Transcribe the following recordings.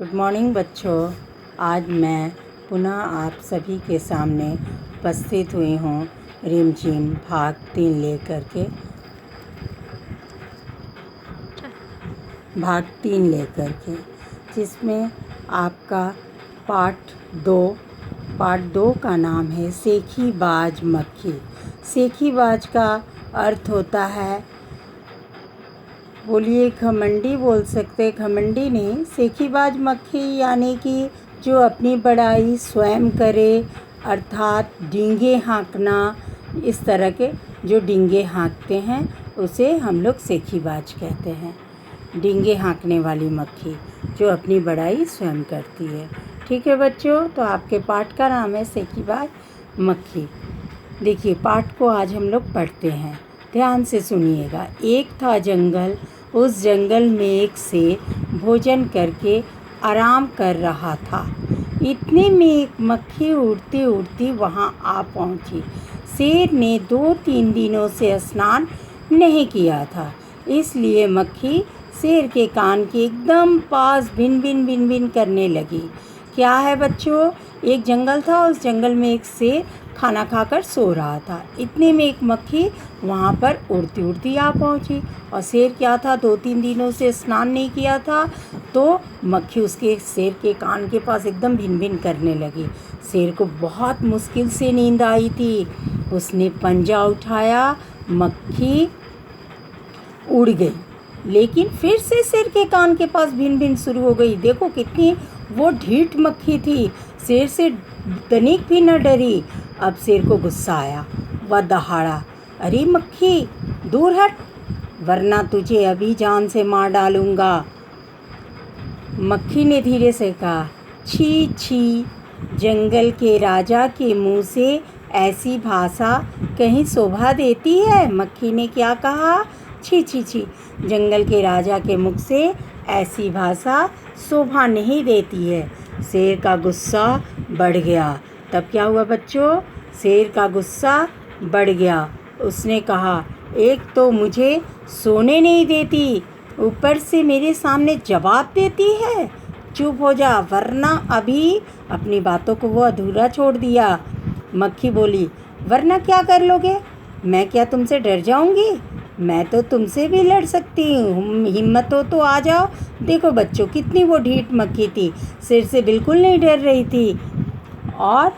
Good morning बच्चों। आज मैं पुनः आप सभी के सामने उपस्थित हुई हूँ रिमझिम भाग 3 लेकर के जिसमें आपका पार्ट दो का नाम है सेखीबाज मक्खी। सेखीबाज का अर्थ होता है, बोलिए घमंडी बोल सकते, घमंडी नहीं, सेखीबाज मक्खी यानी कि जो अपनी बड़ाई स्वयं करे, अर्थात डींगे हाँकना। इस तरह के जो डींगे हाँकते हैं उसे हम लोग सेखीबाज कहते हैं। डींगे हाँकने वाली मक्खी जो अपनी बड़ाई स्वयं करती है। ठीक है बच्चों, तो आपके पाठ का नाम है सेखीबाज मक्खी। देखिए पाठ को आज हम लोग पढ़ते हैं, ध्यान से सुनिएगा। एक था जंगल, उस जंगल में एक शेर भोजन करके आराम कर रहा था। इतने में एक मक्खी उड़ती उड़ती वहाँ आ पहुँची। शेर ने 2-3 दिनों से स्नान नहीं किया था, इसलिए मक्खी शेर के कान के एकदम पास भिन भिन करने लगी। क्या है बच्चों, एक जंगल था, उस जंगल में एक शेर खाना खाकर सो रहा था। इतने में एक मक्खी वहाँ पर उड़ती उड़ती आ पहुँची। और शेर क्या था, 2-3 दिनों से स्नान नहीं किया था, तो मक्खी उसके शेर के कान के पास एकदम भिन भिन करने लगी। शेर को बहुत मुश्किल से नींद आई थी। उसने पंजा उठाया, मक्खी उड़ गई, लेकिन फिर से शेर के कान के पास भिन भिन शुरू हो गई। देखो कितनी वो ढीठ मक्खी थी, शेर से तनिक भी न डरी। अब शेर को गुस्सा आया, वह दहाड़ा, अरे मक्खी दूर हट, वरना तुझे अभी जान से मार डालूंगा। मक्खी ने धीरे से कहा, छी छी, जंगल के राजा के मुंह से ऐसी भाषा कहीं शोभा देती है। मक्खी ने क्या कहा, छी छी छी, जंगल के राजा के मुख से ऐसी भाषा शोभा नहीं देती है। शेर का गुस्सा बढ़ गया। तब क्या हुआ बच्चों, शेर का गुस्सा बढ़ गया। उसने कहा, एक तो मुझे सोने नहीं देती, ऊपर से मेरे सामने जवाब देती है। चुप हो जा, वरना अभी। अपनी बातों को वो अधूरा छोड़ दिया। मक्खी बोली, वरना क्या कर लोगे, मैं क्या तुमसे डर जाऊंगी, मैं तो तुमसे भी लड़ सकती हूँ, हिम्मत हो तो आ जाओ। देखो बच्चों कितनी वो ढीठ मक्खी थी, शेर से बिल्कुल नहीं डर रही थी। और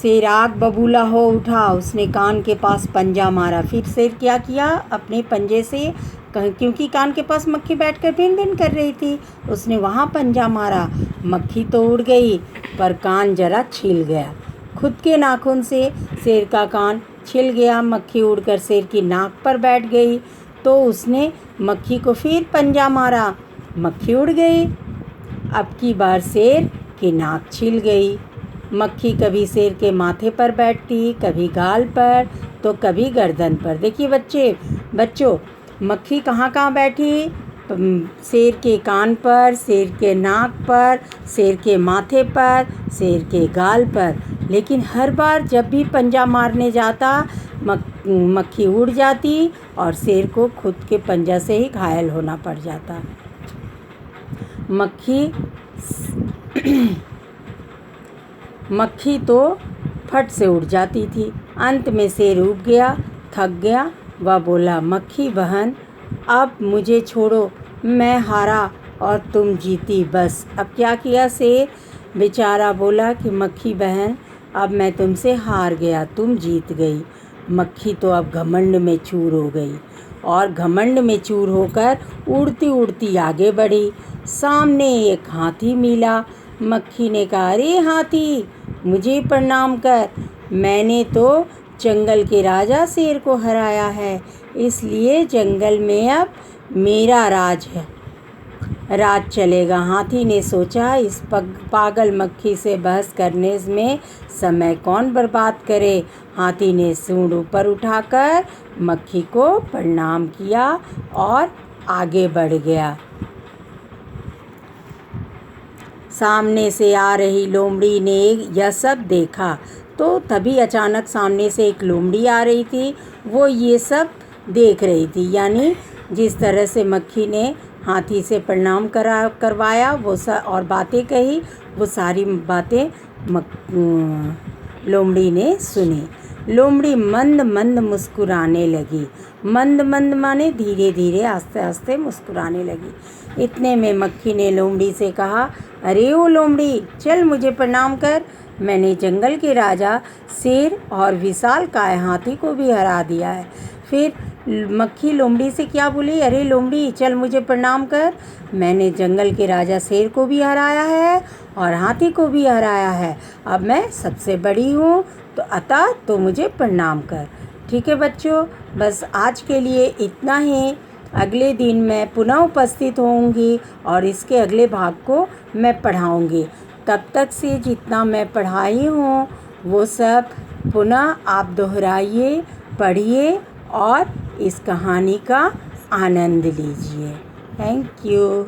शेर आग बबूला हो उठा, उसने कान के पास पंजा मारा। फिर शेर क्या किया, अपने पंजे से, क्योंकि कान के पास मक्खी बैठकर भिन भिन कर रही थी, उसने वहाँ पंजा मारा। मक्खी तो उड़ गई, पर कान जरा छिल गया। खुद के नाखून से शेर का कान छिल गया। मक्खी उड़कर शेर की नाक पर बैठ गई, तो उसने मक्खी को फिर पंजा मारा, मक्खी उड़ गई। अब की बार शेर की नाक छिल गई। मक्खी कभी शेर के माथे पर बैठती, कभी गाल पर, तो कभी गर्दन पर। देखिए बच्चों मक्खी कहाँ कहाँ बैठी, शेर के कान पर, शेर के नाक पर, शेर के माथे पर, शेर के गाल पर। लेकिन हर बार जब भी पंजा मारने जाता, मक्खी उड़ जाती और शेर को खुद के पंजा से ही घायल होना पड़ जाता। मक्खी तो फट से उड़ जाती थी। अंत में शेर ऊब गया, थक गया। वह बोला, मक्खी बहन अब मुझे छोड़ो, मैं हारा और तुम जीती, बस। अब क्या किया शेर बेचारा, बोला कि मक्खी बहन अब मैं तुमसे हार गया, तुम जीत गई। मक्खी तो अब घमंड में चूर हो गई और घमंड में चूर होकर उड़ती उड़ती आगे बढ़ी। सामने एक हाथी मिला। मक्खी ने कहा, अरे हाथी मुझे प्रणाम कर, मैंने तो जंगल के राजा शेर को हराया है, इसलिए जंगल में अब मेरा राज चलेगा। हाथी ने सोचा, इस पागल मक्खी से बहस करने में समय कौन बर्बाद करे। हाथी ने सूंड ऊपर उठाकर मक्खी को प्रणाम किया और आगे बढ़ गया। सामने से आ रही लोमड़ी ने यह सब देखा, तो तभी अचानक सामने से एक लोमड़ी आ रही थी। वो ये सब देख रही थी, यानी जिस तरह से मक्खी ने हाथी से प्रणाम करवाया और बातें कही। वो सारी बातें लोमड़ी ने सुनी। लोमड़ी मंद मंद मुस्कुराने लगी। मंद मंद माने धीरे धीरे आस्ते आस्ते मुस्कुराने लगी। इतने में मक्खी ने लोमड़ी से कहा, अरे ओ लोमड़ी, चल मुझे प्रणाम कर। मैंने जंगल के राजा शेर और विशालकाय हाथी को भी हरा दिया है। फिर मक्खी लोमड़ी से क्या बोली, अरे लोमड़ी, चल मुझे प्रणाम कर। मैंने जंगल के राजा शेर को भी हराया है और हाथी को भी हराया है। अब मैं सबसे बड़ी हूँ, तो अतः तो मुझे प्रणाम कर। ठीक है बच्चों, बस आज के लिए इतना ही। अगले दिन मैं पुनः उपस्थित होंगी और इसके अगले भाग को मैं पढ़ाऊँगी। तब तक से जितना मैं पढ़ाई हूँ वो सब पुनः आप दोहराइए, पढ़िए और इस कहानी का आनंद लीजिए। Thank you.